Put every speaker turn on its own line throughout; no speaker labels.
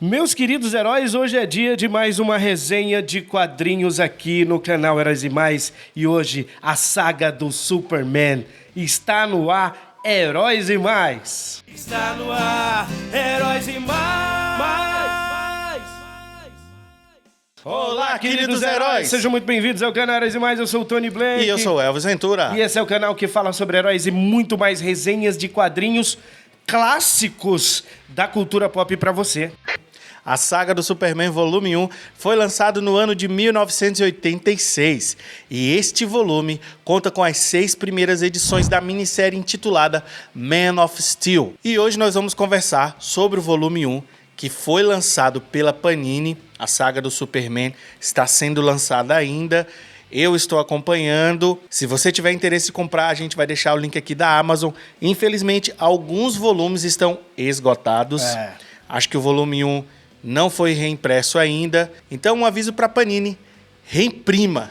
Meus queridos heróis, hoje é dia de mais uma resenha de quadrinhos aqui no canal Heróis e Mais. E hoje a saga do Superman está no ar, Heróis e Mais. Está no ar, Heróis e Mais. Olá, queridos heróis! Sejam muito bem-vindos ao canal Heróis e Mais. Eu sou o Tony Blank.
E eu sou o Elvis Ventura.
E esse é o canal que fala sobre heróis e muito mais resenhas de quadrinhos clássicos da cultura pop pra você.
A saga do Superman Volume 1 foi lançado no ano de 1986 e este volume conta com as 6 primeiras edições da minissérie intitulada Man of Steel. E hoje nós vamos conversar sobre o Volume 1, que foi lançado pela Panini. A saga do Superman está sendo lançada ainda. Eu estou acompanhando. Se você tiver interesse em comprar, a gente vai deixar o link aqui da Amazon. Infelizmente, alguns volumes estão esgotados. Acho que o volume 1 não foi reimpresso ainda. Então, um aviso para a Panini: reimprima.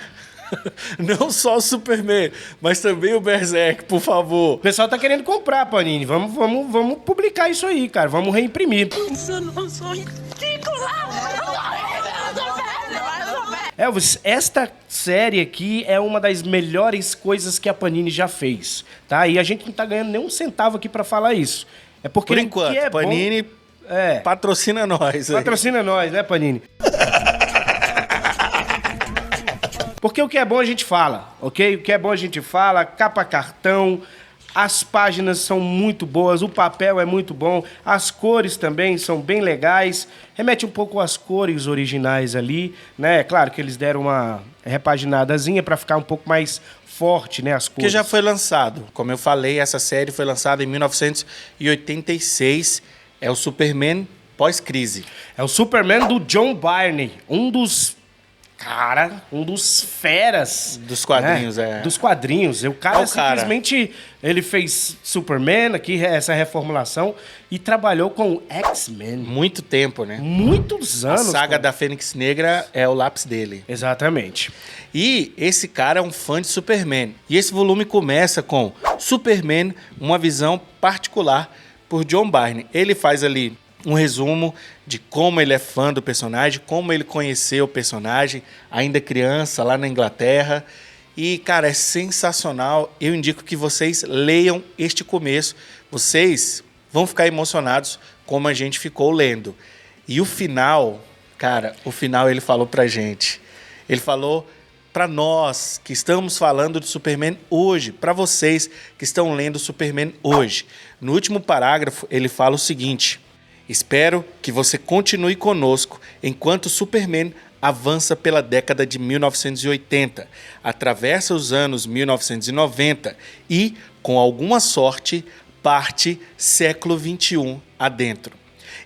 Não só o Superman, mas também o Berserk, por favor.
O pessoal tá querendo comprar, Panini. Vamos publicar isso aí, cara. Vamos reimprimir.
Isso não sou ridícula!
Elvis, esta série aqui é uma das melhores coisas que a Panini já fez, tá? E a gente não tá ganhando nem um centavo aqui pra falar isso. É porque
Por enquanto,
é
Panini patrocina nós.
Patrocina nós, né, Panini? Porque o que é bom a gente fala, ok? O que é bom a gente fala, capa cartão, as páginas são muito boas, o papel é muito bom, as cores também são bem legais, remete um pouco às cores originais ali, né? Claro que eles deram uma repaginadazinha para ficar um pouco mais forte, né, as cores.
Que já foi lançado. Como eu falei, essa série foi lançada em 1986. É o Superman pós-crise.
É o Superman do John Byrne, um dos feras
Dos quadrinhos,
né? Dos quadrinhos. O cara simplesmente ele fez Superman aqui, essa reformulação, e trabalhou com X-Men.
Muito tempo, né?
Muitos anos.
A saga da Fênix Negra é o lápis dele.
Exatamente.
E esse cara é um fã de Superman. E esse volume começa com Superman, uma visão particular por John Byrne. Ele faz ali um resumo de como ele é fã do personagem, como ele conheceu o personagem, ainda criança, lá na Inglaterra. E, cara, é sensacional. Eu indico que vocês leiam este começo. Vocês vão ficar emocionados como a gente ficou lendo. E o final, cara, ele falou pra gente. Ele falou para nós que estamos falando de Superman hoje, para vocês que estão lendo Superman hoje. No último parágrafo, ele fala o seguinte: espero que você continue conosco enquanto Superman avança pela década de 1980, atravessa os anos 1990 e, com alguma sorte, parte século XXI adentro.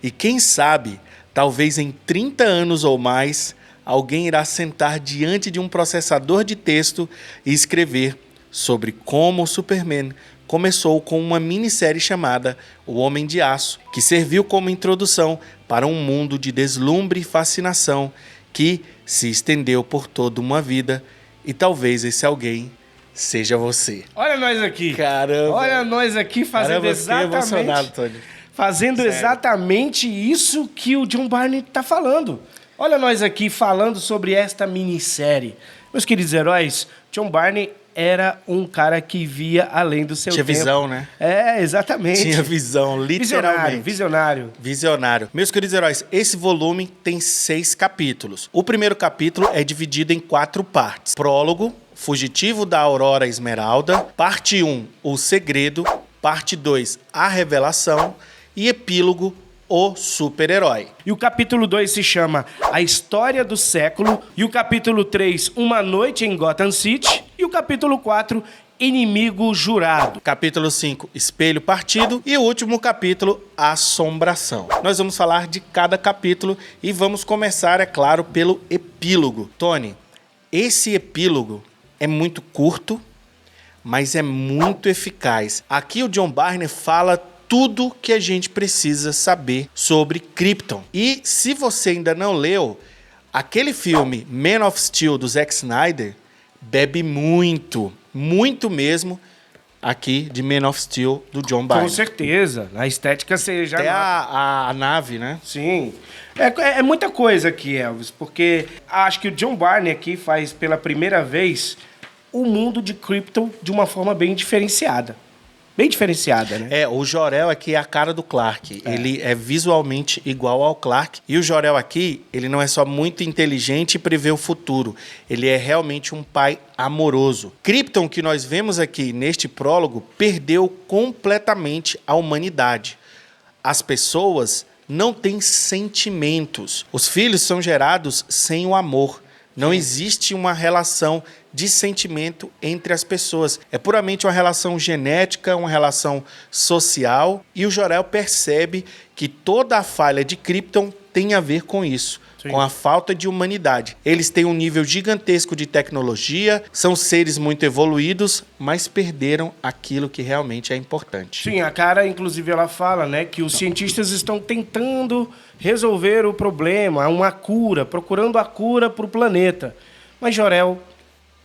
E quem sabe, talvez em 30 anos ou mais, alguém irá sentar diante de um processador de texto e escrever sobre como o Superman começou com uma minissérie chamada O Homem de Aço, que serviu como introdução para um mundo de deslumbre e fascinação que se estendeu por toda uma vida, e talvez esse alguém seja você.
Olha nós aqui.
Caramba.
Olha nós aqui fazendo exatamente isso que o John Byrne está falando. Olha nós aqui falando sobre esta minissérie. Meus queridos heróis, John Byrne era um cara que via além do seu tempo.
Tinha visão, né?
É, exatamente.
Tinha visão, literalmente.
Visionário.
Meus queridos heróis, esse volume tem 6 capítulos. O primeiro capítulo é dividido em 4 partes. Prólogo, Fugitivo da Aurora Esmeralda. Parte 1, O Segredo. Parte 2, A Revelação. E epílogo, O Super-Herói.
E o capítulo 2 se chama A História do Século. E o capítulo 3, Uma Noite em Gotham City. E o capítulo 4, Inimigo Jurado.
Capítulo 5, Espelho Partido. E o último capítulo, Assombração. Nós vamos falar de cada capítulo e vamos começar, é claro, pelo epílogo. Tony, esse epílogo é muito curto, mas é muito eficaz. Aqui o John Byrne fala tudo que a gente precisa saber sobre Krypton. E se você ainda não leu, aquele filme Man of Steel do Zack Snyder bebe muito mesmo aqui de Man of Steel, do John Byrne.
Com certeza. A estética você já...
Até a nave, né?
Sim. É muita coisa aqui, Elvis, porque acho que o John Byrne aqui faz pela primeira vez o mundo de Krypton de uma forma bem diferenciada. Bem diferenciada, né?
O Jor-El aqui é a cara do Clark. Ele é visualmente igual ao Clark. E o Jor-El aqui, ele não é só muito inteligente e prevê o futuro. Ele é realmente um pai amoroso. Krypton, que nós vemos aqui neste prólogo, perdeu completamente a humanidade. As pessoas não têm sentimentos. Os filhos são gerados sem o amor. Não existe uma relação de sentimento entre as pessoas. É puramente uma relação genética, uma relação social. E o Jor-El percebe que toda a falha de Krypton tem a ver com isso. Sim. Com a falta de humanidade. Eles têm um nível gigantesco de tecnologia, são seres muito evoluídos, mas perderam aquilo que realmente é importante.
Sim, a cara, inclusive, ela fala, né, que os cientistas estão tentando resolver o problema, uma cura, procurando a cura para o planeta. Mas Jor-El,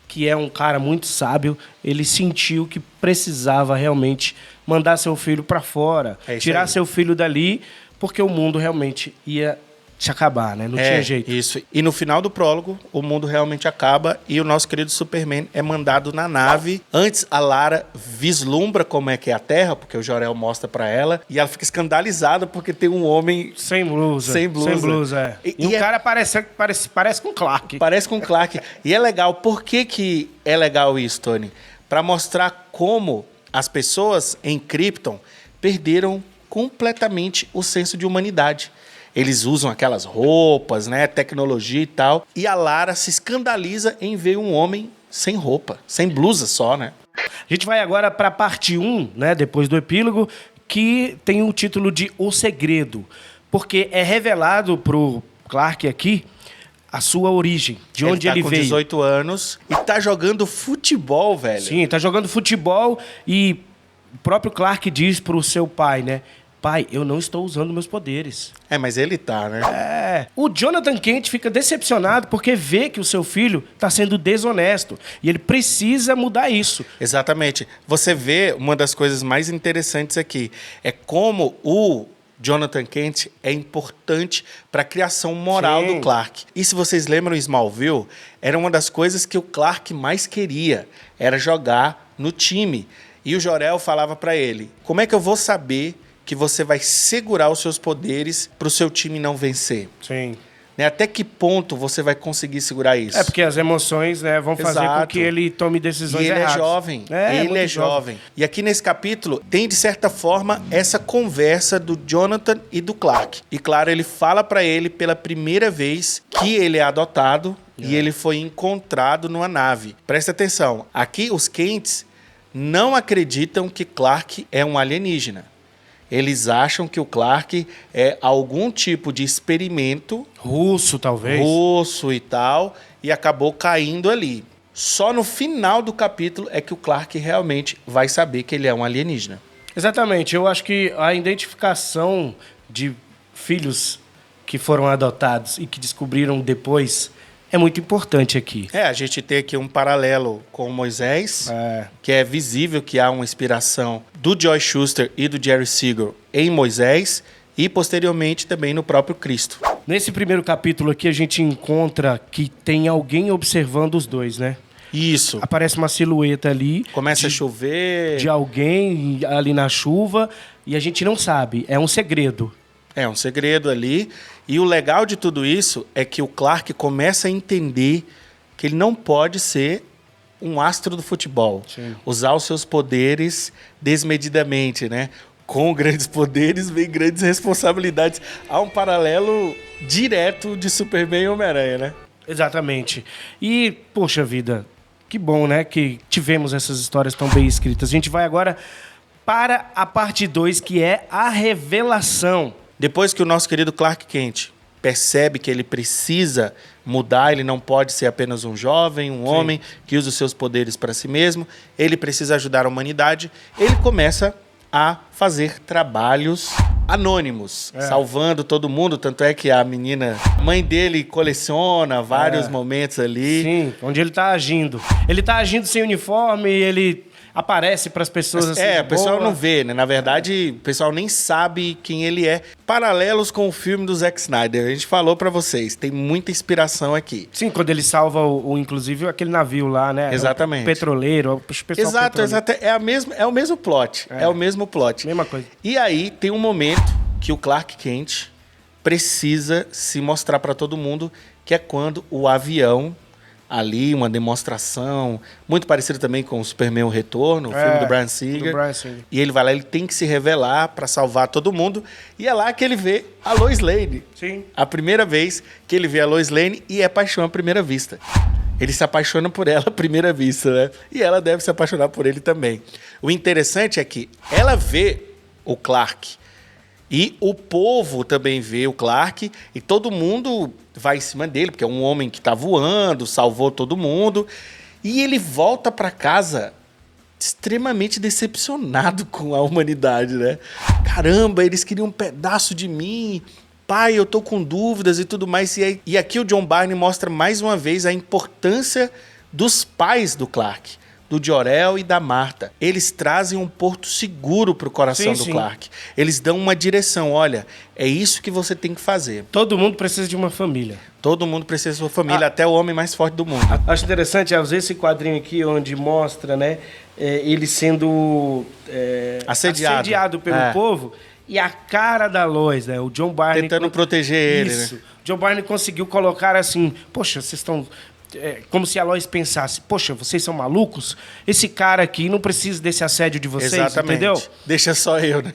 que é um cara muito sábio, ele sentiu que precisava realmente mandar seu filho para fora, tirar seu filho dali, porque o mundo realmente ia se acabar, né? Não tinha jeito.
Isso. E no final do prólogo, o mundo realmente acaba e o nosso querido Superman é mandado na nave. Antes, a Lara vislumbra como é que é a Terra, porque o Jor-El mostra pra ela, e ela fica escandalizada porque tem um homem
sem blusa. Sem blusa, é. E o cara parece com Clark.
Parece com Clark. E é legal. Por que é legal isso, Tony? Pra mostrar como as pessoas em Krypton perderam completamente o senso de humanidade. Eles usam aquelas roupas, né, tecnologia e tal. E a Lara se escandaliza em ver um homem sem roupa, sem blusa só, né?
A gente vai agora para a parte 1, né, depois do epílogo, que tem o título de O Segredo. Porque é revelado pro Clark aqui a sua origem, de onde ele veio. Ele tá com
18 anos e tá jogando futebol, velho.
Sim, tá jogando futebol e o próprio Clark diz pro seu pai, né? Pai, eu não estou usando meus poderes.
Mas ele tá,
né? O Jonathan Kent fica decepcionado porque vê que o seu filho está sendo desonesto. E ele precisa mudar isso.
Exatamente. Você vê uma das coisas mais interessantes aqui. É como o Jonathan Kent é importante para a criação moral do Clark. E se vocês lembram, Smallville era uma das coisas que o Clark mais queria. Era jogar no time. E o Jor-El falava para ele, como é que eu vou saber que você vai segurar os seus poderes para o seu time não vencer?
Sim.
Né? Até que ponto você vai conseguir segurar isso?
Porque as emoções, né, vão fazer com que ele tome decisões erradas.
E ele é jovem. Ele é jovem. E aqui nesse capítulo tem, de certa forma, essa conversa do Jonathan e do Clark. E, claro, ele fala para ele pela primeira vez que ele é adotado e ele foi encontrado numa nave. Presta atenção. Aqui, os Kents não acreditam que Clark é um alienígena. Eles acham que o Clark é algum tipo de experimento...
russo, talvez.
Russo e tal, e acabou caindo ali. Só no final do capítulo é que o Clark realmente vai saber que ele é um alienígena.
Exatamente. Eu acho que a identificação de filhos que foram adotados e que descobriram depois é muito importante aqui.
A gente tem aqui um paralelo com Moisés, que é visível que há uma inspiração do Joy Shuster e do Jerry Siegel em Moisés e, posteriormente, também no próprio Cristo.
Nesse primeiro capítulo aqui, a gente encontra que tem alguém observando os dois, né?
Isso.
Aparece uma silhueta ali.
Começa a chover.
De alguém ali na chuva e a gente não sabe. É um segredo.
É um segredo ali. E o legal de tudo isso é que o Clark começa a entender que ele não pode ser um astro do futebol.
Sim.
Usar os seus poderes desmedidamente, né? Com grandes poderes vem grandes responsabilidades. Há um paralelo direto de Superman e Homem-Aranha, né?
Exatamente. E, poxa vida, que bom, né? Que tivemos essas histórias tão bem escritas. A gente vai agora para a parte 2, que é a revelação.
Depois que o nosso querido Clark Kent percebe que ele precisa mudar, ele não pode ser apenas um jovem, um homem que usa os seus poderes para si mesmo, ele precisa ajudar a humanidade, ele começa a fazer trabalhos anônimos, salvando todo mundo, tanto é que a menina, mãe dele, coleciona vários momentos ali.
Sim, onde ele está agindo. Ele está agindo sem uniforme, ele aparece para as pessoas assim.
O pessoal
boa.
não vê, né? Na verdade, o pessoal nem sabe quem ele é. Paralelos com o filme do Zack Snyder. A gente falou pra vocês, tem muita inspiração aqui.
Sim, quando ele salva inclusive aquele navio lá, né?
Exatamente.
O petroleiro, o pessoal
Exato,
petroleiro.
exato. É o mesmo plot. É o mesmo plot.
Mesma coisa.
E aí tem um momento que o Clark Kent precisa se mostrar pra todo mundo, que é quando o avião ali, uma demonstração, muito parecido também com o Superman O Retorno, o filme do Bryan Singer. E ele vai lá, ele tem que se revelar para salvar todo mundo. E é lá que ele vê a Lois Lane.
Sim.
A primeira vez que ele vê a Lois Lane e é paixão à primeira vista. Ele se apaixona por ela à primeira vista, né? E ela deve se apaixonar por ele também. O interessante é que ela vê o Clark e o povo também vê o Clark e todo mundo vai em cima dele, porque é um homem que está voando, salvou todo mundo. E ele volta para casa extremamente decepcionado com a humanidade, né? Caramba, eles queriam um pedaço de mim. Pai, eu tô com dúvidas e tudo mais. E aqui o John Byrne mostra mais uma vez a importância dos pais do Clark, do Jor-El e da Martha. Eles trazem um porto seguro pro coração do Clark. Eles dão uma direção. Olha, é isso que você tem que fazer.
Todo mundo precisa de uma família.
Todo mundo precisa de sua família, até o homem mais forte do mundo.
Acho interessante, às vezes, esse quadrinho aqui, onde mostra, né, ele sendo assediado pelo povo, e a cara da Lois, né, o John Byrne...
Tentando proteger ele, né?
John Byrne conseguiu colocar assim, poxa, vocês estão... como se a Lois pensasse, poxa, vocês são malucos? Esse cara aqui não precisa desse assédio de vocês,
exatamente.
Entendeu?
Deixa só eu, né?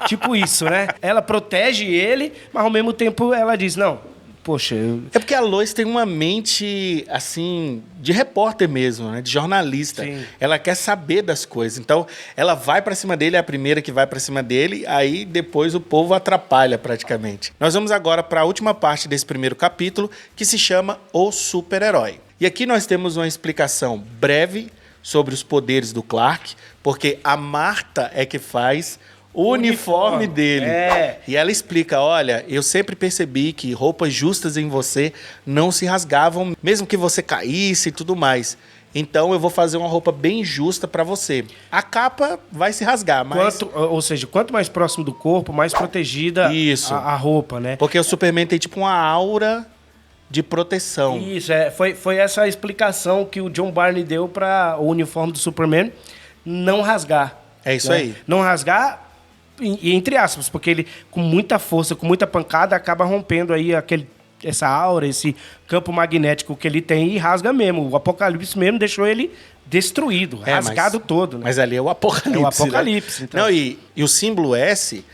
Tipo isso, né? Ela protege ele, mas ao mesmo tempo ela diz, não, poxa...
É porque a Lois tem uma mente, assim, de repórter mesmo, né? De jornalista.
Sim.
Ela quer saber das coisas. Então, ela vai pra cima dele, é a primeira que vai pra cima dele, aí depois o povo atrapalha praticamente. Nós vamos agora para a última parte desse primeiro capítulo, que se chama O Super-Herói. E aqui nós temos uma explicação breve sobre os poderes do Clark, porque a Martha é que faz o uniforme dele. E ela explica, olha, eu sempre percebi que roupas justas em você não se rasgavam, mesmo que você caísse e tudo mais. Então eu vou fazer uma roupa bem justa pra você. A capa vai se rasgar, mas...
Ou seja, quanto mais próximo do corpo, mais protegida
Isso.
A roupa, né?
Porque o Superman tem tipo uma aura de proteção.
Isso, foi essa a explicação que o John Byrne deu para o uniforme do Superman não rasgar.
É isso aí.
Não rasgar, e entre aspas, porque ele, com muita força, com muita pancada, acaba rompendo aí essa aura, esse campo magnético que ele tem e rasga mesmo. O Apocalipse mesmo deixou ele destruído, rasgado todo. Né?
Mas ali é o Apocalipse.
É o Apocalipse,
né?
então.
Não, e o símbolo S,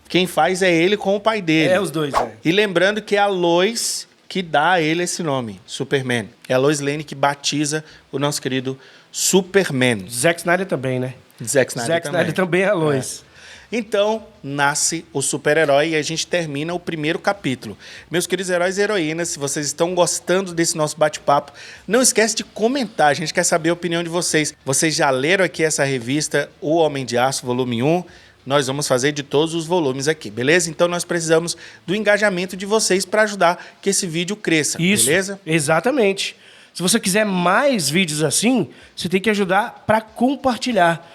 quem faz é ele com o pai dele.
É, os dois,
E lembrando que é a Lois que dá a ele esse nome, Superman. É a Lois Lane que batiza o nosso querido Superman.
Zack Snyder também, né?
Zack Snyder
também é a Lois.
Então, nasce o super-herói e a gente termina o primeiro capítulo. Meus queridos heróis e heroínas, se vocês estão gostando desse nosso bate-papo, não esquece de comentar, a gente quer saber a opinião de vocês. Vocês já leram aqui essa revista, O Homem de Aço, volume 1? Nós vamos fazer de todos os volumes aqui, beleza? Então, nós precisamos do engajamento de vocês para ajudar que esse vídeo cresça,
Isso,
beleza?
Exatamente. Se você quiser mais vídeos assim, você tem que ajudar para compartilhar.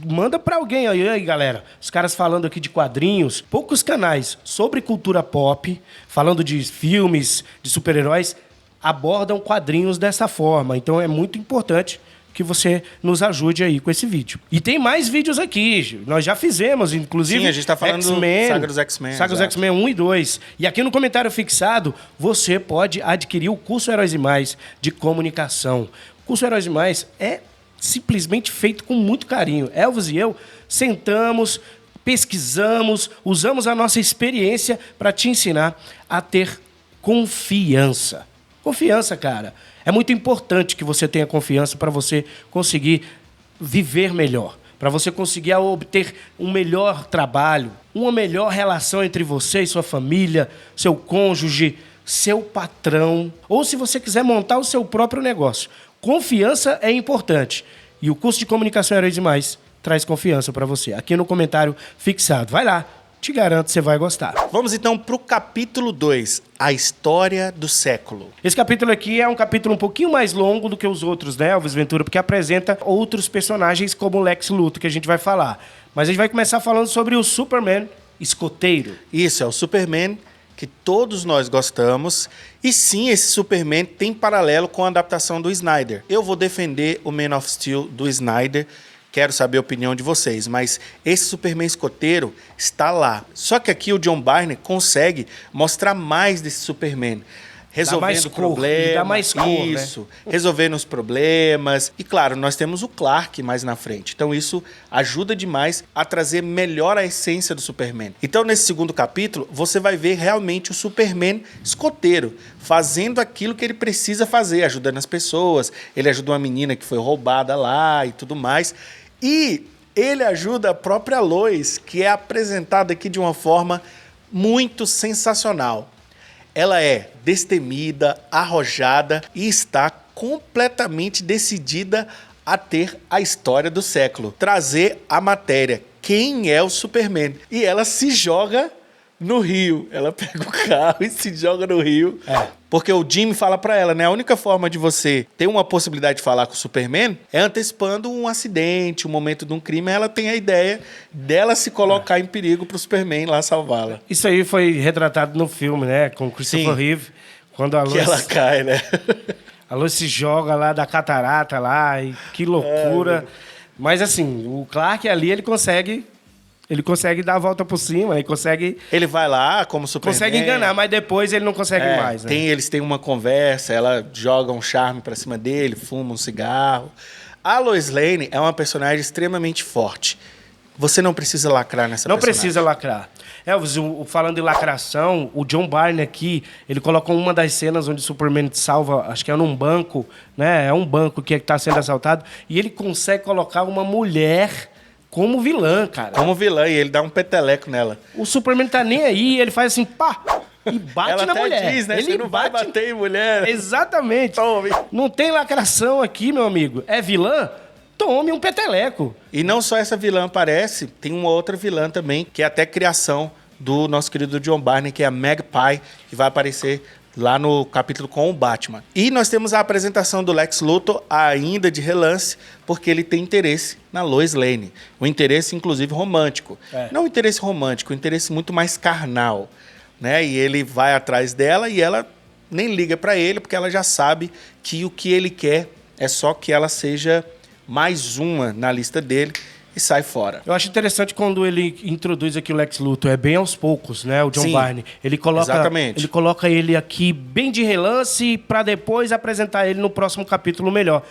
Manda para alguém aí, galera. Os caras falando aqui de quadrinhos, poucos canais sobre cultura pop, falando de filmes, de super-heróis, abordam quadrinhos dessa forma. Então é muito importante que você nos ajude aí com esse vídeo. E tem mais vídeos aqui. Nós já fizemos, inclusive...
Sim, a gente tá falando do Saga dos X-Men.
Saga dos X-Men 1 e 2. E aqui no comentário fixado, você pode adquirir o curso Heróis e Mais de comunicação. O curso Heróis e Mais é simplesmente feito com muito carinho. Elvis e eu sentamos, pesquisamos, usamos a nossa experiência para te ensinar a ter confiança. Confiança, cara. É muito importante que você tenha confiança para você conseguir viver melhor, para você conseguir obter um melhor trabalho, uma melhor relação entre você e sua família, seu cônjuge, seu patrão, ou se você quiser montar o seu próprio negócio. Confiança é importante. E o curso de Comunicação Heróis e Mais traz confiança para você. Aqui no comentário fixado. Vai lá, Te garanto que você vai gostar.
Vamos então pro capítulo 2, a história do século.
Esse capítulo aqui é um capítulo um pouquinho mais longo do que os outros, né, Elvis Ventura? Porque apresenta outros personagens como o Lex Luthor, que a gente vai falar. Mas a gente vai começar falando sobre o Superman escoteiro.
Isso, é o Superman que todos nós gostamos. E sim, esse Superman tem paralelo com a adaptação do Snyder. Eu vou defender o Man of Steel do Snyder. Quero saber a opinião de vocês, mas esse Superman escoteiro está lá. Só que aqui o John Byrne consegue mostrar mais desse Superman. Resolvendo problemas.
Dá mais cor,
isso,
né?
resolvendo os problemas. E claro, nós temos o Clark mais na frente. Então isso ajuda demais a trazer melhor a essência do Superman. Então nesse segundo capítulo, você vai ver realmente o Superman escoteiro, fazendo aquilo que ele precisa fazer, ajudando as pessoas. Ele ajuda uma menina que foi roubada lá e tudo mais. E ele ajuda a própria Lois, que é apresentada aqui de uma forma muito sensacional. Ela é destemida, arrojada e está completamente decidida a ter a história do século. Trazer a matéria. Quem é o Superman? E ela se joga no rio. Ela pega o carro e se joga no rio. Porque o Jimmy fala pra ela, né? A única forma de você ter uma possibilidade de falar com o Superman é antecipando um acidente, um momento de um crime. Ela tem a ideia dela se colocar em perigo pro Superman lá salvá-la.
Isso aí foi retratado no filme, né? Com Christopher Reeve. Quando a
Que
Lois,
ela cai, né?
a Lois se joga lá da catarata lá, e que loucura. Mas assim, o Clark ali, ele consegue dar a volta por cima, ele consegue...
Ele vai lá como Superman.
Consegue enganar, mas depois ele não consegue mais, né?
Eles têm uma conversa, ela joga um charme pra cima dele, fuma um cigarro. A Lois Lane é uma personagem extremamente forte. Você não precisa lacrar nessa
Não
personagem.
precisa lacrar. Elvis, falando em lacração, o John Byrne aqui, ele coloca uma das cenas onde o Superman salva, acho que é num banco, né? É um banco que está sendo assaltado, e ele consegue colocar uma mulher como vilã, cara.
Como vilã, e ele dá um peteleco nela.
O Superman tá nem aí, ele faz assim, pá, e bate
Ela
na
até
mulher.
diz, né?
Ele
Você não vai bater em mulher.
Exatamente.
Tome.
Não tem lacração aqui, meu amigo. É vilã? Tome um peteleco.
E não só essa vilã aparece, tem uma outra vilã também, que é até criação do nosso querido John Byrne, que é a Magpie, que vai aparecer lá no capítulo com o Batman. E nós temos a apresentação do Lex Luthor ainda de relance, porque ele tem interesse na Lois Lane. Um interesse, inclusive, romântico. Não um interesse romântico, um interesse muito mais carnal, né? E ele vai atrás dela e ela nem liga para ele, porque ela já sabe que o que ele quer é só que ela seja mais uma na lista dele e sai fora.
Eu acho interessante quando ele introduz aqui o Lex Luthor, é bem aos poucos, né? O John Byrne. Ele coloca ele aqui bem de relance para depois apresentar ele no próximo capítulo melhor.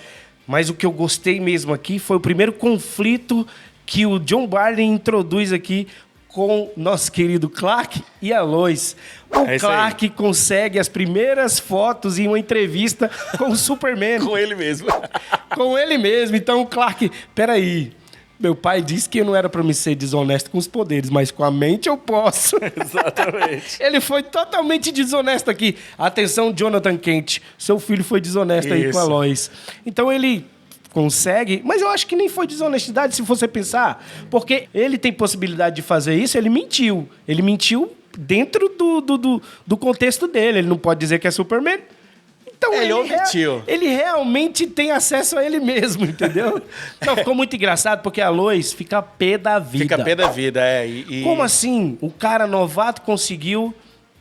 Mas o que eu gostei mesmo aqui foi o primeiro conflito que o John Byrne introduz aqui com nosso querido Clark e a Lois. O Clark consegue as primeiras fotos em uma entrevista com o Superman.
Com ele mesmo.
Com ele mesmo. Então o Clark, peraí, meu pai disse que não era pra me ser desonesto com os poderes, mas com a mente eu posso.
Exatamente.
Ele foi totalmente desonesto aqui. Atenção, Jonathan Kent, seu filho foi desonesto aí com a Lois. Então ele consegue, mas eu acho que nem foi desonestidade, se você pensar, porque ele tem possibilidade de fazer isso, ele mentiu. Ele mentiu dentro do contexto dele. Ele não pode dizer que é Superman. Então
ele omitiu.
Ele realmente tem acesso a ele mesmo, entendeu? Não, ficou muito engraçado, porque a Lois fica pé da vida.
Fica pé da vida,
Como assim? O cara novato conseguiu...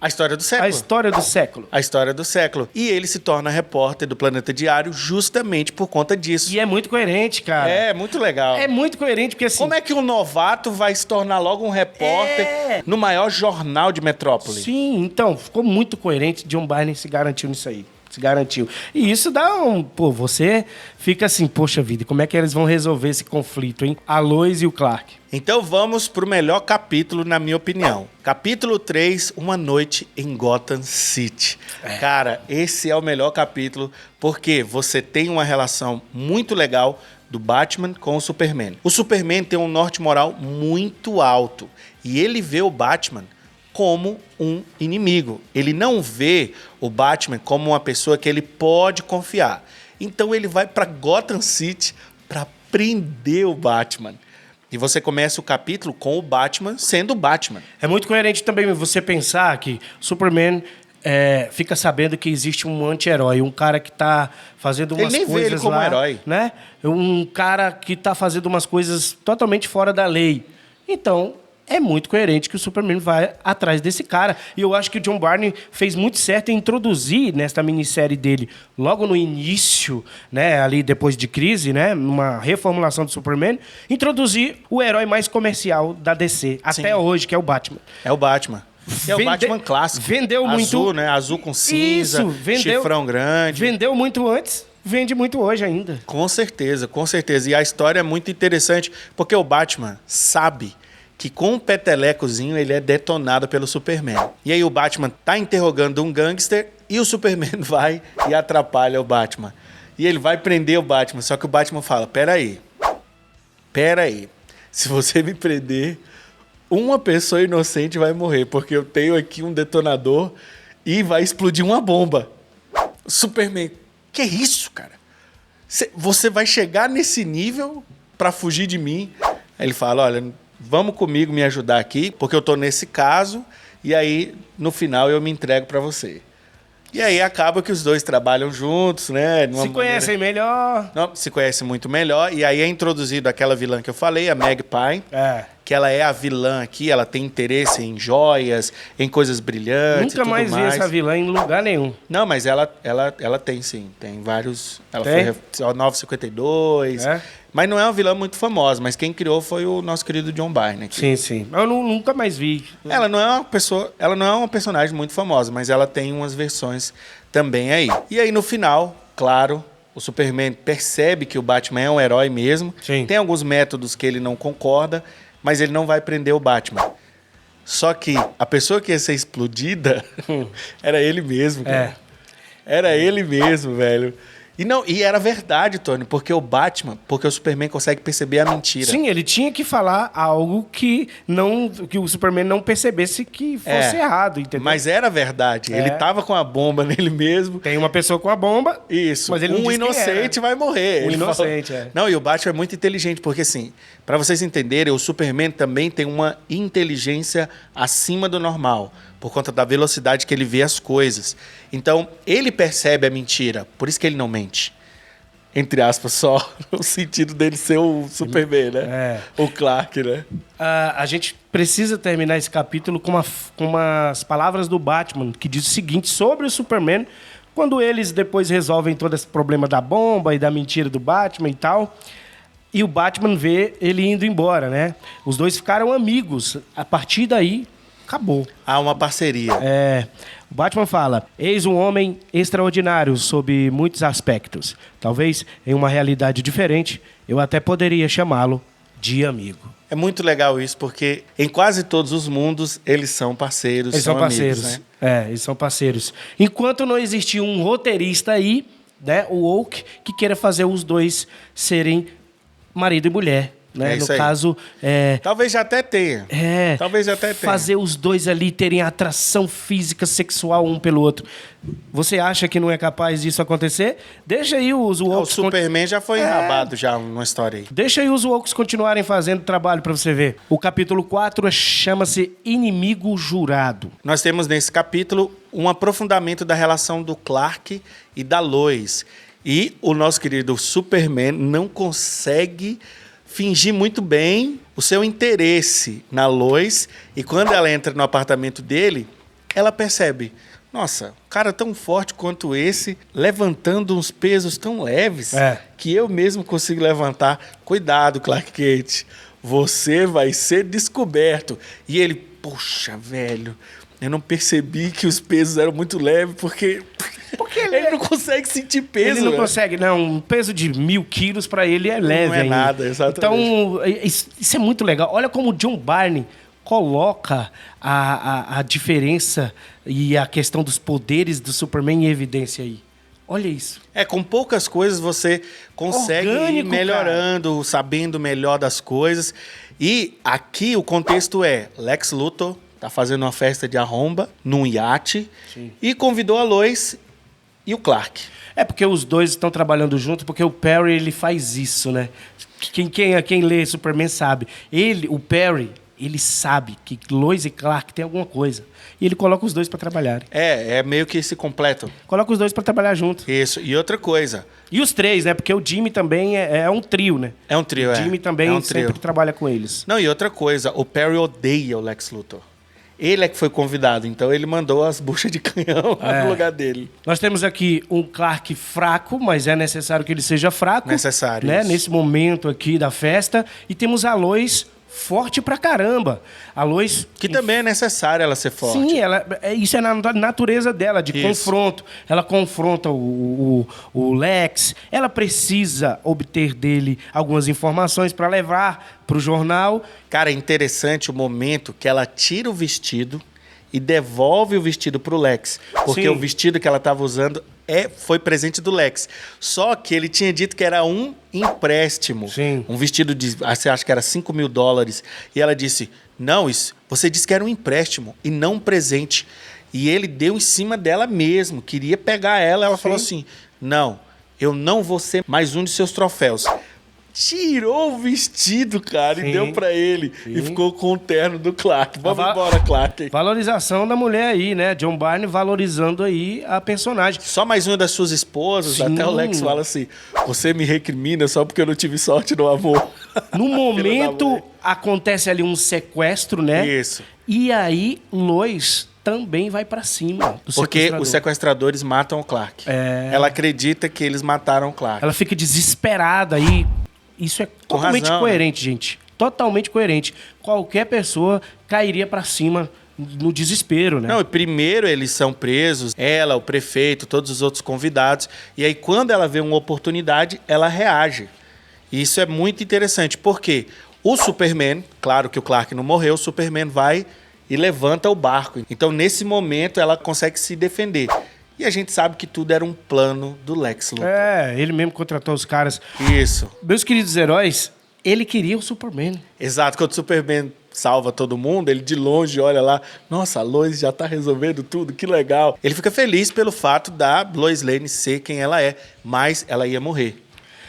A história do século.
A história do século.
A história do século. E ele se torna repórter do Planeta Diário justamente por conta disso.
E é muito coerente, cara.
É, muito legal.
É muito coerente, porque assim...
Como é que um novato vai se tornar logo um repórter no maior jornal de Metrópole?
Sim, então, ficou muito coerente. John Byrne se garantiu nisso aí. Se garantiu. E isso dá um... Pô, você fica assim, poxa vida, como é que eles vão resolver esse conflito, hein? A Lois e o Clark.
Então vamos pro melhor capítulo, na minha opinião. Capítulo 3, Uma Noite em Gotham City. Cara, esse é o melhor capítulo, porque você tem uma relação muito legal do Batman com o Superman. O Superman tem um norte moral muito alto, e ele vê o Batman como um inimigo. Ele não vê o Batman como uma pessoa que ele pode confiar. Então ele vai para Gotham City para prender o Batman. E você começa o capítulo com o Batman sendo o Batman.
É muito coerente também você pensar que Superman fica sabendo que existe um anti-herói, um cara que tá fazendo umas
Ele nem
coisas
vê ele como
lá,
herói.
né? Um cara que tá fazendo umas coisas totalmente fora da lei. Então, é muito coerente que o Superman vai atrás desse cara. E eu acho que o John Byrne fez muito certo em introduzir nesta minissérie dele, logo no início, né, ali depois de Crise, né, numa reformulação do Superman, introduzir o herói mais comercial da DC, até hoje, que é o Batman.
É o Batman. É o Batman clássico.
Vendeu muito.
Azul, né? Azul com cinza, chifrão grande.
Vendeu muito antes, vende muito hoje ainda.
Com certeza, com certeza. E a história é muito interessante, porque o Batman sabe que com um petelecozinho ele é detonado pelo Superman. E aí o Batman tá interrogando um gangster e o Superman vai e atrapalha o Batman. E ele vai prender o Batman, só que o Batman fala, peraí, se você me prender, uma pessoa inocente vai morrer, porque eu tenho aqui um detonador e vai explodir uma bomba. Superman, que isso, cara? Você vai chegar nesse nível pra fugir de mim? Aí ele fala, olha, vamos comigo me ajudar aqui, porque eu tô nesse caso, e aí no final eu me entrego pra você. E aí acaba que os dois trabalham juntos, né?
Se conhecem melhor.
Não, se conhecem muito melhor. E aí é introduzido aquela vilã que eu falei, a Magpie. Que ela é a vilã aqui, ela tem interesse em joias, em coisas brilhantes.
Nunca mais vi essa vilã em lugar nenhum.
Não, mas ela tem sim. Tem vários. Ela
tem?
foi 952. Mas não é uma vilã muito famosa, mas quem criou foi o nosso querido John Byrne. Aqui.
Sim, sim. Eu nunca mais vi.
Ela não é uma personagem muito famosa, mas ela tem umas versões também aí. E aí no final, claro, o Superman percebe que o Batman é um herói mesmo.
Sim.
Tem alguns métodos que ele não concorda, mas ele não vai prender o Batman. Só que a pessoa que ia ser explodida era ele mesmo, cara. Era ele mesmo, velho. E era verdade, Tony, porque o Superman consegue perceber a mentira.
Sim, ele tinha que falar algo que o Superman não percebesse que fosse errado, entendeu?
Mas era verdade. Ele tava com a bomba nele mesmo.
Tem uma pessoa com a bomba.
Isso.
Mas ele não
um inocente vai morrer.
Um inocente,
Não, e o Batman é muito inteligente, porque assim, pra vocês entenderem, o Superman também tem uma inteligência acima do normal, por conta da velocidade que ele vê as coisas. Então, ele percebe a mentira, por isso que ele não mente. Entre aspas, só no sentido dele ser o Superman, né? O Clark, né?
A gente precisa terminar esse capítulo com umas palavras do Batman, que diz o seguinte sobre o Superman, quando eles depois resolvem todo esse problema da bomba e da mentira do Batman e tal, e o Batman vê ele indo embora, né? Os dois ficaram amigos. A partir daí, acabou.
Há uma parceria.
O Batman fala, eis um homem extraordinário sob muitos aspectos. Talvez em uma realidade diferente, eu até poderia chamá-lo de amigo.
É muito legal isso, porque em quase todos os mundos eles são parceiros,
eles são parceiros,
amigos, né?
Eles são parceiros. Enquanto não existir um roteirista aí, né, o Oak, que queira fazer os dois serem marido e mulher. Né? No caso...
Talvez já até tenha. Talvez já até tenha.
Fazer os dois ali terem atração física, sexual um pelo outro. Você acha que não é capaz disso acontecer? Deixa aí os Wokes...
O Superman já foi enrabado já numa história aí.
Deixa aí os Wokes continuarem fazendo trabalho pra você ver. O capítulo 4 chama-se Inimigo Jurado.
Nós temos nesse capítulo um aprofundamento da relação do Clark e da Lois. E o nosso querido Superman não consegue fingir muito bem o seu interesse na Lois, e quando ela entra no apartamento dele, ela percebe, nossa, um cara tão forte quanto esse, levantando uns pesos tão leves, que eu mesmo consigo levantar. Cuidado, Clark Kent, você vai ser descoberto. E ele, poxa, velho, eu não percebi que os pesos eram muito leves, porque ele não consegue sentir peso.
Ele não consegue, não. Um peso de 1.000 quilos pra ele é leve.
Não é
ainda.
nada, exatamente.
Então, isso é muito legal. Olha como o John Byrne coloca a diferença e a questão dos poderes do Superman em evidência aí. Olha isso.
Com poucas coisas você consegue ir melhorando, cara, sabendo melhor das coisas. E aqui o contexto é Lex Luthor tá fazendo uma festa de arromba num iate. Sim. E convidou a Lois e o Clark.
Porque os dois estão trabalhando juntos, porque o Perry ele faz isso, né? Quem lê Superman sabe. O Perry, ele sabe que Lois e Clark tem alguma coisa. E ele coloca os dois pra trabalharem.
É meio que se completam.
Coloca os dois pra trabalhar junto.
Isso. E outra coisa.
E os três, né? Porque o Jimmy também é um trio, né?
É um trio,
O Jimmy também
é um
sempre
trio.
trabalha com eles.
Não, e outra coisa. O Perry odeia o Lex Luthor. Ele é que foi convidado, então ele mandou as buchas de canhão lá no lugar dele.
Nós temos aqui um Clark fraco, mas é necessário que ele seja fraco.
Necessário,
né?
isso.
Nesse momento aqui da festa. E temos a Lois forte pra caramba. A Lois...
Que também é necessário ela ser forte.
Sim, isso é na natureza dela, de
Isso.
confronto. Ela confronta o Lex. Ela precisa obter dele algumas informações para levar para o jornal.
Cara, é interessante o momento que ela tira o vestido e devolve o vestido pro Lex. Porque
Sim.
o vestido que ela estava usando foi presente do Lex. Só que ele tinha dito que era um empréstimo.
Sim.
Um vestido de, você acha que era $5.000. E ela disse, não, você disse que era um empréstimo e não um presente. E ele deu em cima dela mesmo, queria pegar ela. Ela falou assim, não, eu não vou ser mais um de seus troféus. Tirou o vestido, cara,
Sim.
e deu pra ele.
Sim.
E ficou com o terno do Clark. Vamos
A
embora, Clark.
Valorização da mulher aí, né? John Barney valorizando aí a personagem.
Só mais uma das suas esposas.
Sim.
Até o Lex fala assim, você me recrimina só porque eu não tive sorte no amor.
No
Filha da
momento,
mãe.
acontece ali um sequestro, né?
Isso.
E aí, Lois também vai pra cima do
Porque
sequestrador.
os sequestradores matam o Clark.
É.
Ela acredita que eles mataram o Clark.
Ela fica desesperada aí. Isso é totalmente
razão,
coerente, gente. Totalmente coerente. Qualquer pessoa cairia pra cima no desespero, né?
Não, e primeiro eles são presos, ela, o prefeito, todos os outros convidados. E aí, quando ela vê uma oportunidade, ela reage. E isso é muito interessante, porque o Superman, claro que o Clark não morreu, o Superman vai e levanta o barco. Então, nesse momento, ela consegue se defender. E a gente sabe que tudo era um plano do Lex Luthor.
Ele mesmo contratou os caras.
Isso.
Meus queridos heróis, ele queria o Superman.
Exato, quando o Superman salva todo mundo, ele de longe olha lá, nossa, a Lois já tá resolvendo tudo, que legal. Ele fica feliz pelo fato da Lois Lane ser quem ela é, mas ela ia morrer.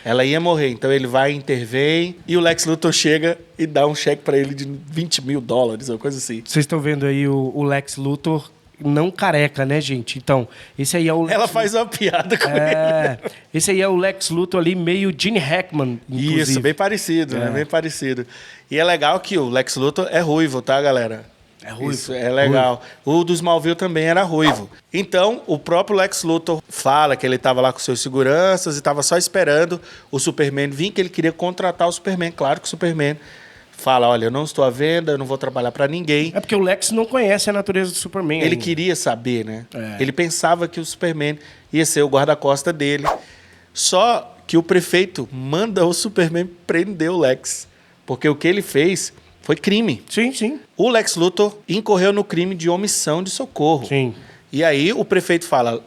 Ela ia morrer, então ele vai, intervém, e o Lex Luthor chega e dá um cheque pra ele de $20.000, uma coisa assim.
Vocês estão vendo aí o Lex Luthor não careca, né, gente? Então, esse aí é o Lex
Ela faz uma piada com ele.
Esse aí é o Lex Luthor ali, meio Gene Hackman, inclusive.
Isso, bem parecido, né? Bem parecido. E é legal que o Lex Luthor é ruivo, tá, galera?
É ruivo.
Isso é legal. O do Smallville também era ruivo. Então, o próprio Lex Luthor fala que ele estava lá com seus seguranças e estava só esperando o Superman vir, que ele queria contratar o Superman. Claro que o Superman fala, olha, eu não estou à venda, eu não vou trabalhar para ninguém.
É porque o Lex não conhece a natureza do Superman.
Ele
ainda.
queria saber, né?
É.
Ele pensava que o Superman ia ser o guarda-costa dele. Só que o prefeito manda o Superman prender o Lex. Porque o que ele fez foi crime.
Sim, sim.
O Lex Luthor incorreu no crime de omissão de socorro.
Sim.
E aí o prefeito fala,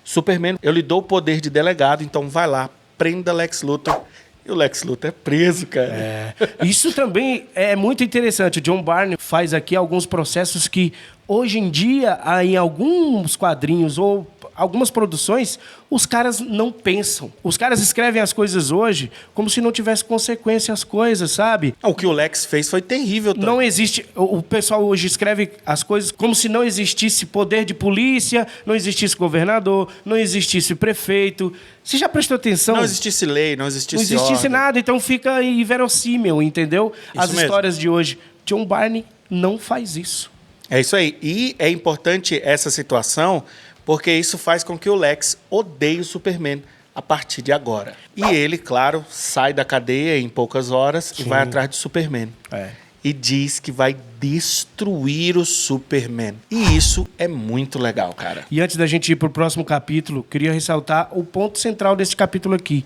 Superman, eu lhe dou o poder de delegado, então vai lá, prenda Lex Luthor. E o Lex Luthor é preso, cara.
Isso também é muito interessante. O John Barney faz aqui alguns processos que, hoje em dia, em alguns quadrinhos ou algumas produções, os caras não pensam. Os caras escrevem as coisas hoje como se não tivesse consequência as coisas, sabe?
O que o Lex fez foi terrível. Tom.
Não existe... O pessoal hoje escreve as coisas como se não existisse poder de polícia, não existisse governador, não existisse prefeito. Você já prestou atenção?
Não existisse lei, não existisse
Não existisse
ordem.
nada, então fica inverossímil, entendeu? As
mesmo.
histórias de hoje. John Barney não faz isso.
É isso aí. E é importante essa situação, porque isso faz com que o Lex odeie o Superman a partir de agora. E ele, claro, sai da cadeia em poucas horas e vai atrás do Superman. E diz que vai destruir o Superman. E isso é muito legal, cara.
E antes da gente ir pro próximo capítulo, queria ressaltar o ponto central desse capítulo aqui.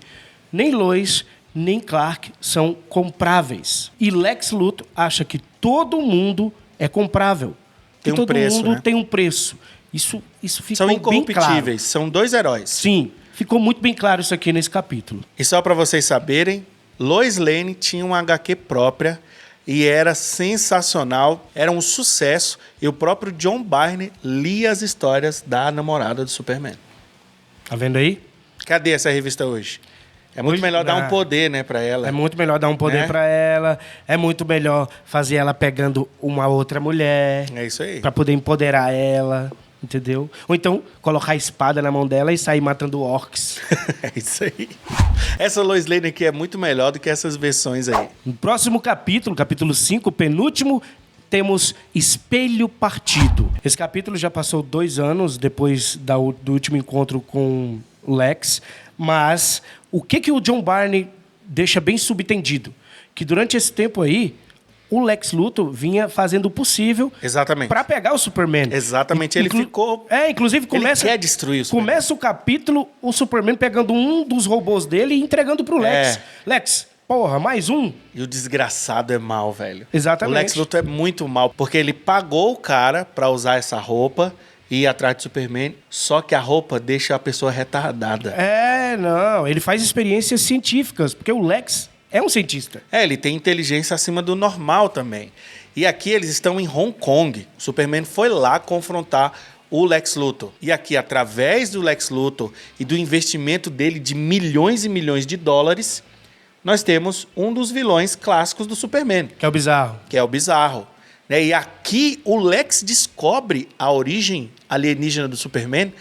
Nem Lois, nem Clark são compráveis. E Lex Luthor acha que todo mundo é comprável.
Tem
que
um
todo
preço,
mundo
né?
tem um preço. Isso ficou
São
bem claro.
incorruptíveis, são dois heróis.
Sim, ficou muito bem claro isso aqui nesse capítulo.
E só para vocês saberem, Lois Lane tinha uma HQ própria e era sensacional, era um sucesso. E o próprio John Byrne lia as histórias da namorada do Superman.
Tá vendo aí?
Cadê essa revista hoje? É muito melhor dar um poder, né, pra ela.
É muito melhor dar um poder pra ela. É muito melhor fazer ela pegando uma outra mulher.
É isso aí.
Pra poder empoderar ela, entendeu? Ou então, colocar a espada na mão dela e sair matando orcs.
É isso aí. Essa Lois Lane aqui é muito melhor do que essas versões aí.
No próximo capítulo, capítulo 5, penúltimo, temos Espelho Partido. Esse capítulo já passou 2 anos depois do último encontro com o Lex, mas o que o John Barney deixa bem subentendido? Que durante esse tempo aí, o Lex Luthor vinha fazendo o possível para pegar o Superman.
Exatamente, ele ficou...
inclusive começa...
Ele quer destruir o Superman.
Começa o capítulo, o Superman pegando um dos robôs dele e entregando pro Lex. Lex, porra, mais um?
E o desgraçado é mal, velho.
Exatamente.
O Lex Luthor é muito mal, porque ele pagou o cara pra usar essa roupa e ir atrás do Superman, só que a roupa deixa a pessoa retardada.
Não, ele faz experiências científicas, porque o Lex é um cientista.
Ele tem inteligência acima do normal também. E aqui eles estão em Hong Kong. O Superman foi lá confrontar o Lex Luthor. E aqui, através do Lex Luthor e do investimento dele de milhões e milhões de dólares, nós temos um dos vilões clássicos do Superman.
Que é o Bizarro.
Que é o Bizarro. E aqui o Lex descobre a origem alienígena do Superman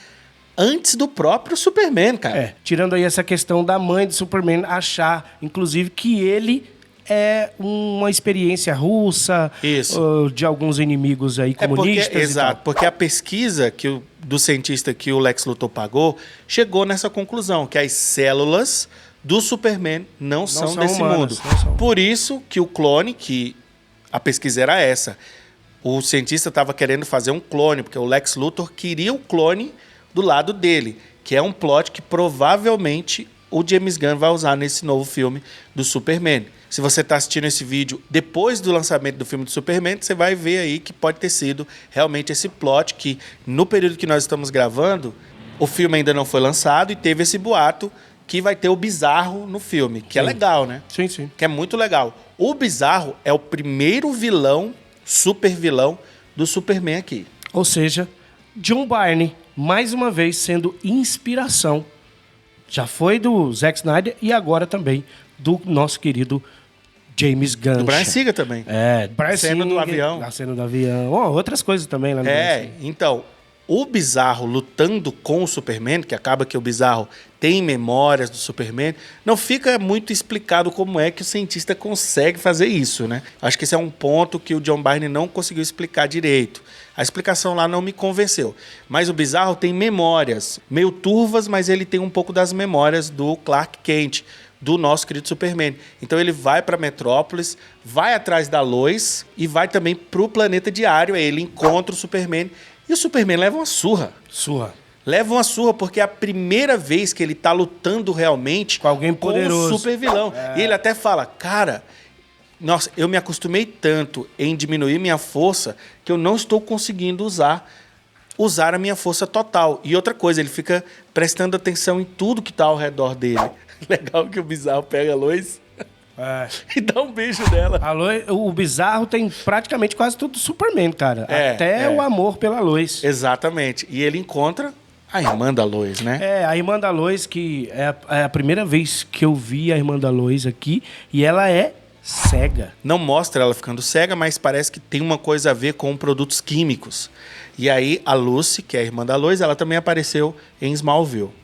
antes do próprio Superman, cara.
Tirando aí essa questão da mãe do Superman achar, inclusive, que ele é uma experiência russa.
Isso.
De alguns inimigos aí comunistas.
Exato, porque a pesquisa do cientista que o Lex Luthor pagou chegou nessa conclusão, que as células do Superman não são desse
humanas,
mundo. Por isso que o clone, que a pesquisa era essa, o cientista estava querendo fazer um clone, porque o Lex Luthor queria o clone do lado dele, que é um plot que provavelmente o James Gunn vai usar nesse novo filme do Superman. Se você está assistindo esse vídeo depois do lançamento do filme do Superman, você vai ver aí que pode ter sido realmente esse plot que, no período que nós estamos gravando, o filme ainda não foi lançado e teve esse boato que vai ter o Bizarro no filme, que é legal, né?
Sim, sim.
Que é muito legal. O Bizarro é o primeiro vilão, super vilão, do Superman aqui.
Ou seja, John Barney, mais uma vez, sendo inspiração. Já foi do Zack Snyder e agora também do nosso querido James Gunn.
Do Bryan Singer também.
Bryan
Cena do
Singer,
avião.
A cena do avião. Outras coisas também lá no Bryan Singer.
Então, o Bizarro lutando com o Superman, que acaba que o Bizarro tem memórias do Superman, não fica muito explicado como é que o cientista consegue fazer isso, né? Acho que esse é um ponto que o John Barney não conseguiu explicar direito. A explicação lá não me convenceu. Mas o Bizarro tem memórias, meio turvas, mas ele tem um pouco das memórias do Clark Kent, do nosso querido Superman. Então ele vai para Metrópolis, vai atrás da Lois e vai também para o planeta diário. Aí ele encontra o Superman e o Superman leva uma surra. Leva uma surra porque é a primeira vez que ele tá lutando realmente
com alguém poderoso,
com o super vilão. E ele até fala, cara, nossa, eu me acostumei tanto em diminuir minha força que eu não estou conseguindo usar a minha força total. E outra coisa, ele fica prestando atenção em tudo que tá ao redor dele. Legal que o Bizarro pega a Lois e dá um beijo nela.
O Bizarro tem praticamente quase tudo do Superman, cara. Até o amor pela Lois.
Exatamente. E ele encontra a irmã da Lois, né?
A irmã da Lois, que é a primeira vez que eu vi a irmã da Lois aqui, e ela é cega.
Não mostra ela ficando cega, mas parece que tem uma coisa a ver com produtos químicos. E aí a Lucy, que é a irmã da Lois, ela também apareceu em Smallville.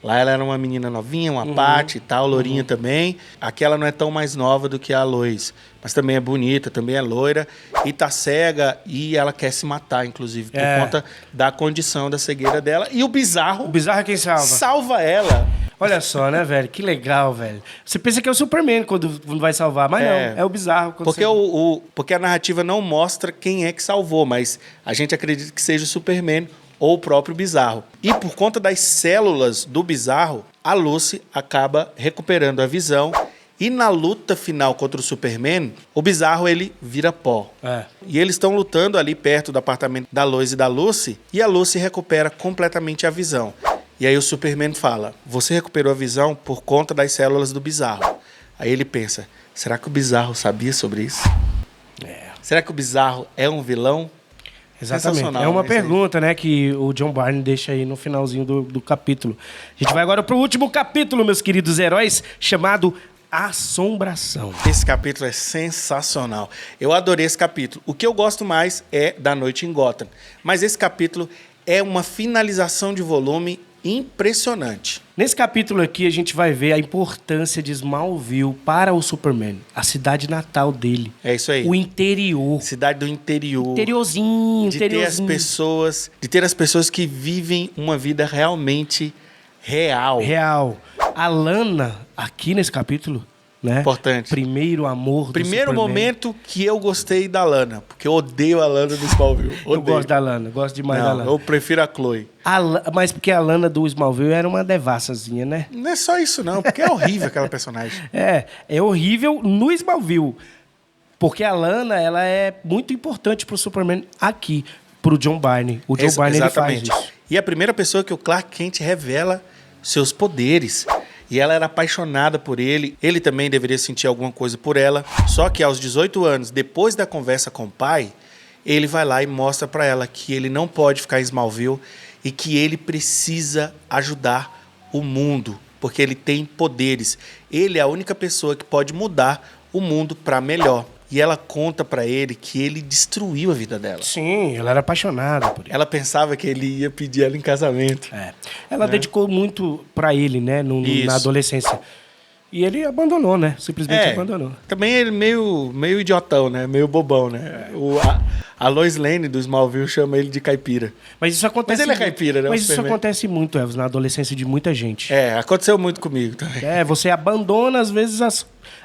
Lá ela era uma menina novinha, uma Patty e tal, lourinha também. Aqui ela não é tão mais nova do que a Lois, mas também é bonita, também é loira e tá cega e ela quer se matar, inclusive, por conta da condição da cegueira dela. E o Bizarro...
O Bizarro é quem salva.
Salva ela.
Olha só, né, velho? Que legal, velho. Você pensa que é o Superman quando vai salvar, mas não, é o Bizarro.
Porque a narrativa não mostra quem é que salvou, mas a gente acredita que seja o Superman ou o próprio Bizarro. E por conta das células do Bizarro, a Lucy acaba recuperando a visão e na luta final contra o Superman, o Bizarro ele vira pó. E eles estão lutando ali perto do apartamento da Lois e da Lucy e a Lucy recupera completamente a visão. E aí o Superman fala, você recuperou a visão por conta das células do Bizarro. Aí ele pensa, será que o Bizarro sabia sobre isso? Será que o Bizarro é um vilão?
Exatamente.
Sensacional,
É uma
isso aí.
pergunta, né, que o John Byrne deixa aí no finalzinho do capítulo. A gente vai agora pro último capítulo, meus queridos heróis, chamado Assombração.
Esse capítulo é sensacional. Eu adorei esse capítulo. O que eu gosto mais é da Noite em Gotham. Mas esse capítulo é uma finalização de volume impressionante.
Nesse capítulo aqui, a gente vai ver a importância de Smallville para o Superman. A cidade natal dele.
É isso aí.
O interior.
Cidade do interior.
Interiorzinho,
De ter as pessoas que vivem uma vida realmente real.
Real. A Lana, aqui nesse capítulo, né?
Importante.
Primeiro amor do
Primeiro
Superman.
momento que eu gostei da Lana, porque eu odeio a Lana do Smallville.
Eu
Odeio.
gosto da Lana, gosto demais da
Não,
Lana.
eu prefiro a Chloe.
Mas porque a Lana do Smallville era uma devassazinha, né?
Não é só isso não, porque é horrível aquela personagem.
É horrível no Smallville. Porque a Lana, ela é muito importante pro Superman aqui, pro John Byrne. O John Byrne, ele faz isso.
E a primeira pessoa que o Clark Kent revela seus poderes. E ela era apaixonada por ele. Ele também deveria sentir alguma coisa por ela. Só que aos 18 anos, depois da conversa com o pai, ele vai lá e mostra pra ela que ele não pode ficar em Smallville e que ele precisa ajudar o mundo, porque ele tem poderes. Ele é a única pessoa que pode mudar o mundo pra melhor. E ela conta pra ele que ele destruiu a vida dela.
Sim, ela era apaixonada por ele.
Ela pensava que ele ia pedir ela em casamento.
Ela dedicou muito pra ele, né,
Isso.
na adolescência. E ele abandonou, né? Simplesmente abandonou.
Também ele meio idiotão, né? Meio bobão, né? A Lois Lane do Smallville chama ele de caipira.
Mas isso acontece.
Mas ele é caipira, né,
Mas
o
isso
Superman?
acontece muito, Elvis, na adolescência de muita gente.
Aconteceu muito comigo também.
Você abandona, às vezes,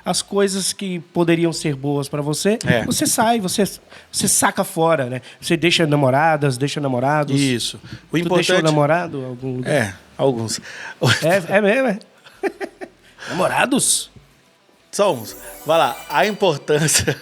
as coisas que poderiam ser boas pra você. Você sai, você saca fora, né? Você deixa namoradas, deixa namorados.
Isso. O
Tu
importante...
deixou namorado em algum lugar?
Alguns.
É mesmo, é? Namorados?
Só uns. Vai lá. A importância...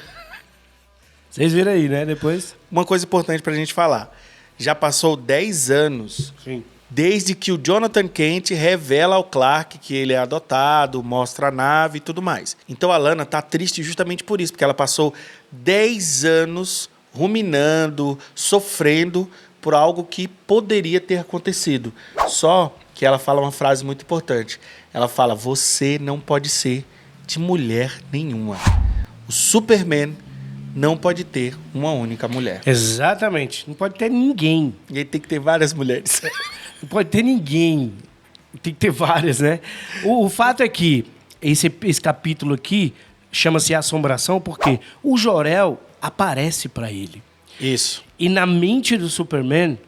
Vocês viram aí, né? Depois...
Uma coisa importante pra gente falar. Já passou 10 anos...
Sim.
Desde que o Jonathan Kent revela ao Clark que ele é adotado, mostra a nave e tudo mais. Então a Lana tá triste justamente por isso, porque ela passou 10 anos ruminando, sofrendo por algo que poderia ter acontecido. Só que ela fala uma frase muito importante. Ela fala: você não pode ser de mulher nenhuma. O Superman não pode ter uma única mulher.
Exatamente. Não pode ter ninguém.
E ele tem que ter várias mulheres.
Não pode ter ninguém. Tem que ter várias, né? O fato é que esse capítulo aqui chama-se Assombração porque o Jor-El aparece pra ele.
Isso.
E na mente do Superman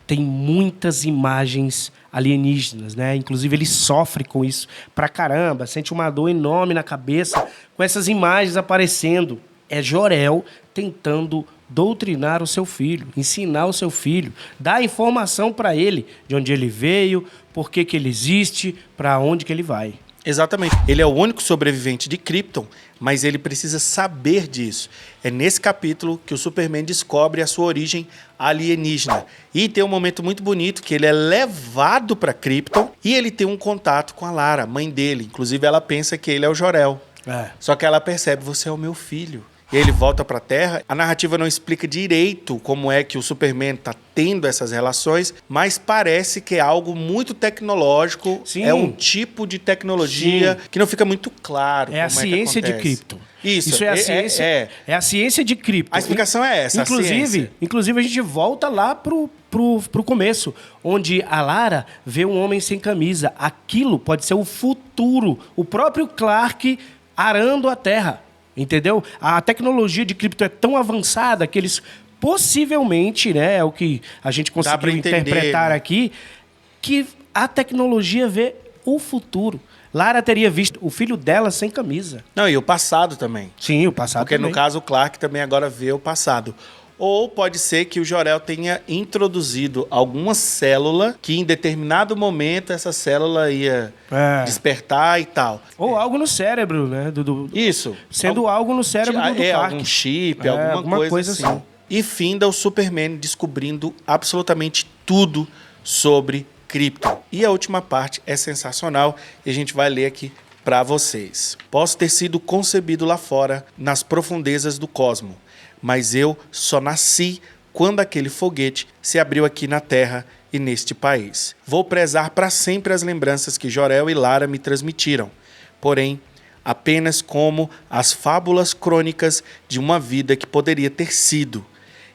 tem muitas imagens alienígenas, né? Inclusive ele sofre com isso pra caramba, sente uma dor enorme na cabeça com essas imagens aparecendo. É Jor-El tentando doutrinar o seu filho, ensinar o seu filho, dar informação para ele de onde ele veio, por que ele existe, para onde que ele vai.
Exatamente. Ele é o único sobrevivente de Krypton, mas ele precisa saber disso. É nesse capítulo que o Superman descobre a sua origem alienígena. E tem um momento muito bonito que ele é levado para Krypton e ele tem um contato com a Lara, mãe dele. Inclusive ela pensa que ele é o Jor-El. Só que ela percebe: você é o meu filho. E ele volta para a Terra. A narrativa não explica direito como é que o Superman está tendo essas relações, mas parece que é algo muito tecnológico.
Sim.
É um tipo de tecnologia que não fica muito claro.
É a ciência de Krypton.
Isso
é a ciência. É a ciência de Krypton.
A explicação é essa.
Inclusive a gente volta lá pro começo, onde a Lara vê um homem sem camisa. Aquilo pode ser o futuro, o próprio Clark arando a Terra. Entendeu? A tecnologia de Krypton é tão avançada que eles possivelmente, né, é o que a gente conseguiu interpretar aqui, que a tecnologia vê o futuro. Lara teria visto o filho dela sem camisa.
Não, e o passado também.
Sim, o passado
Porque
também.
no caso o Clark também agora vê o passado. Ou pode ser que o Jor-El tenha introduzido alguma célula que em determinado momento essa célula ia despertar e tal.
Ou algo no cérebro, né?
Isso.
Sendo algo no cérebro do Clark.
Algum chip, alguma coisa assim. E finda o Superman descobrindo absolutamente tudo sobre Krypton. E a última parte é sensacional e a gente vai ler aqui para vocês. Posso ter sido concebido lá fora, nas profundezas do cosmos, mas eu só nasci quando aquele foguete se abriu aqui na Terra e neste país. Vou prezar para sempre as lembranças que Jor-El e Lara me transmitiram, porém, apenas como as fábulas crônicas de uma vida que poderia ter sido.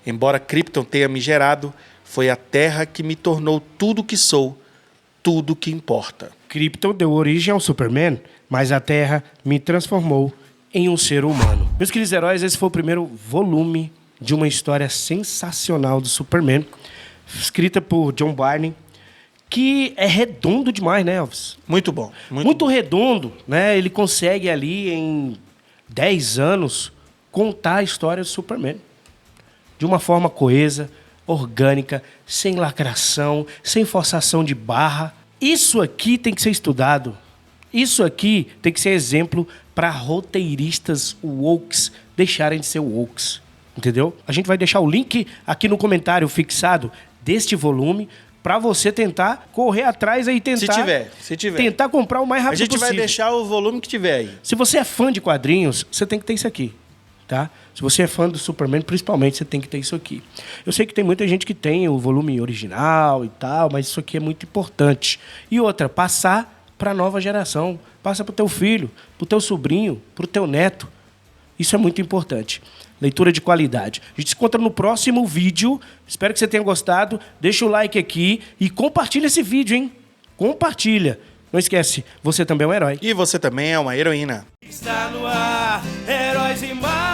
Embora Krypton tenha me gerado, foi a Terra que me tornou tudo o que sou, tudo o que importa.
Krypton deu origem ao Superman, mas a Terra me transformou em um ser humano. Meus queridos heróis, esse foi o primeiro volume de uma história sensacional do Superman, escrita por John Byrne, que é redondo demais, né, Elvis?
Muito bom.
Muito redondo, né? Ele consegue ali, em 10 anos, contar a história do Superman. De uma forma coesa, orgânica, sem lacração, sem forçação de barra. Isso aqui tem que ser estudado. Isso aqui tem que ser exemplo para roteiristas wokes deixarem de ser wokes. Entendeu? A gente vai deixar o link aqui no comentário fixado deste volume para você tentar correr atrás aí, tentar...
Se tiver.
Tentar comprar o mais rápido possível.
A gente vai deixar o volume que tiver aí.
Se você é fã de quadrinhos, você tem que ter isso aqui, tá? Se você é fã do Superman, principalmente, você tem que ter isso aqui. Eu sei que tem muita gente que tem o volume original e tal, mas isso aqui é muito importante. E outra, passar para a nova geração. Passa para o teu filho, para o teu sobrinho, para o teu neto. Isso é muito importante. Leitura de qualidade. A gente se encontra no próximo vídeo. Espero que você tenha gostado. Deixa o like aqui e compartilha esse vídeo, hein? Compartilha. Não esquece, você também é um herói.
E você também é uma heroína.
Está no ar, Heróis e Mais.